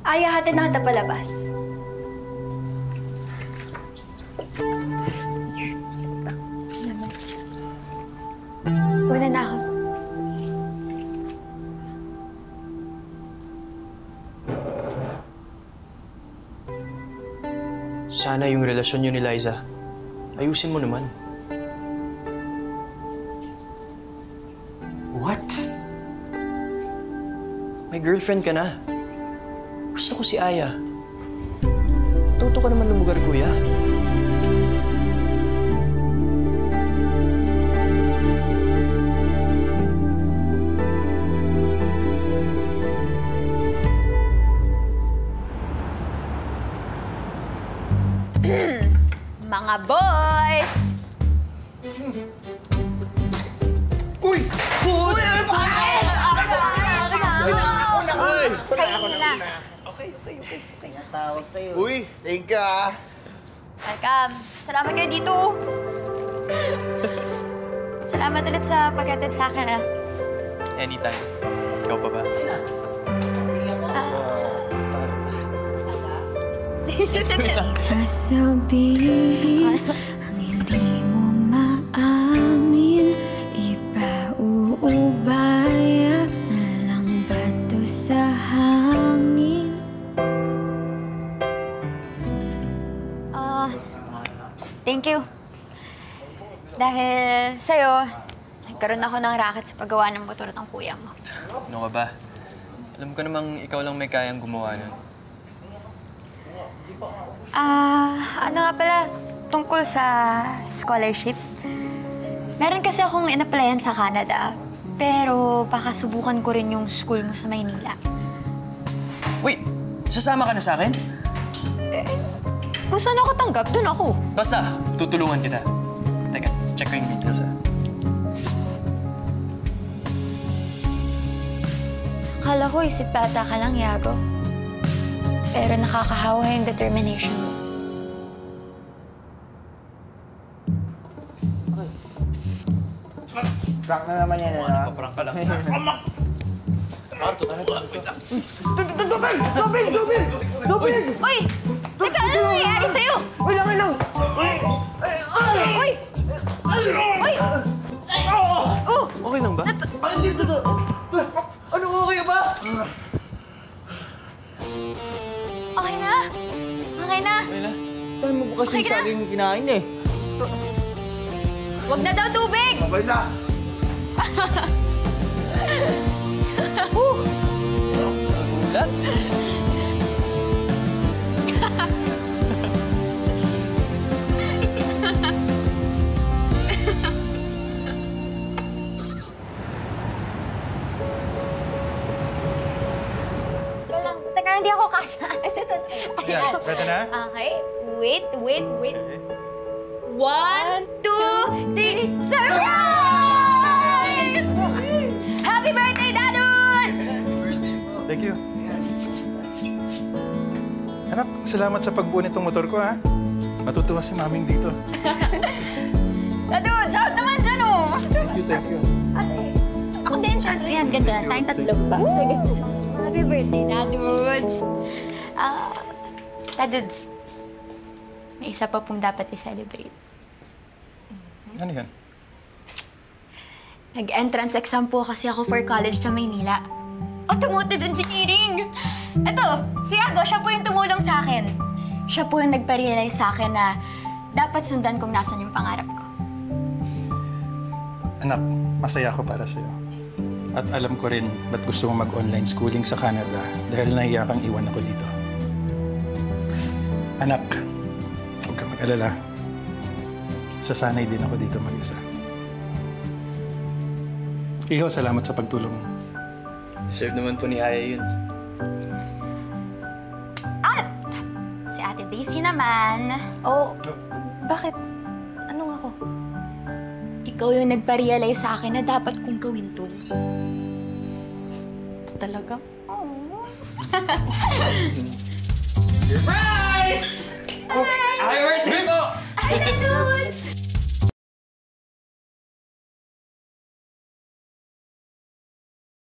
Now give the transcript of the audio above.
Aya, hatid na kita palabas. Una na ako. Sana yung relasyon niyo ni Liza, ayusin mo naman. What? May girlfriend ka na. Gusto ko si Aya. Tuto ka naman lumugar, kuya. Mga boys! Uy! Uy! Sa'yo na. Okay. Natawag sa'yo. Uy! Thank you, ah. Welcome. Salamat kayo dito. Salamat ulit sa pag-attend sa akin, ah. Anytime. Ikaw pa ba? Sasabihin ang hindi mo maamin, ipauubaya na lang bato sa hangin. Thank you. Dahil sa'yo, nagkaroon ako ng racket sa paggawa ng motor ng kuya mo. Ano ka ba? Alam ko namang ikaw lang may kayang gumawa nun. Ano nga pala, tungkol sa scholarship. Meron kasi akong in-applyan sa Canada, pero baka subukan ko rin yung school mo sa Maynila. Wait! Sasama ka na sa akin? Kung saan ako tanggap, dun ako. Basta, tutulungan kita. Teka, check ko yung details, ha? Akala ko isip bata ka lang, Yago. Pero nakakahawa yung determination mo. Prank na naman yan, ano? Prank ka lang. Dobel! Uy! Teka, ano nangyayari sa'yo? Uy, lang! Uy! Uy! Okay lang ba? Hindi ko to! Ano, okay ba? Okay na? Okay na? Okay na. Tayo mo ba kasi Okay ka na? saging kinain eh? Huwag na daw tubig! Okay na! Ulat? Teka, hindi ako kasha. Ayan. Pwede na? Okay. Wait. 1, 2, 3, surprise! Happy birthday, Dadun! Thank you. Anak, salamat sa pagbuo nitong motor ko, ha? Matutuwa si maming dito. Dadun, sahod naman dyan, oh! Thank you. Ate, ako din, syempre. Yan, ganda. Tayong tatlo ba? Sige. Happy birthday, Dadudes! Dadudes, may isa pa pong dapat i-celebrate. Ano yan? Nag-entrance exam po kasi ako for college sa Maynila. Automotive engineering! Ito, si Yago, siya po yung tumulong sa akin. Siya po yung nagpa-realize sa akin na dapat sundan kung nasan yung pangarap ko. Anak, masaya ako para sa'yo. At alam ko rin ba't gusto mo mag-online schooling sa Canada dahil nahiya kang iwan ako dito. Anak, huwag kang mag-alala. Sasanay din ako dito mag-isa. Iho, salamat sa pagtulong mo. Deserve naman po ni Aya yun. At si Ate Daisy naman. Oh, bakit? Anong ako? Ikaw yung nagpa-realize sa akin na dapat kong gawin to. Ito talaga? Oh. Surprise! Happy birthday po! Ay, Dadudes!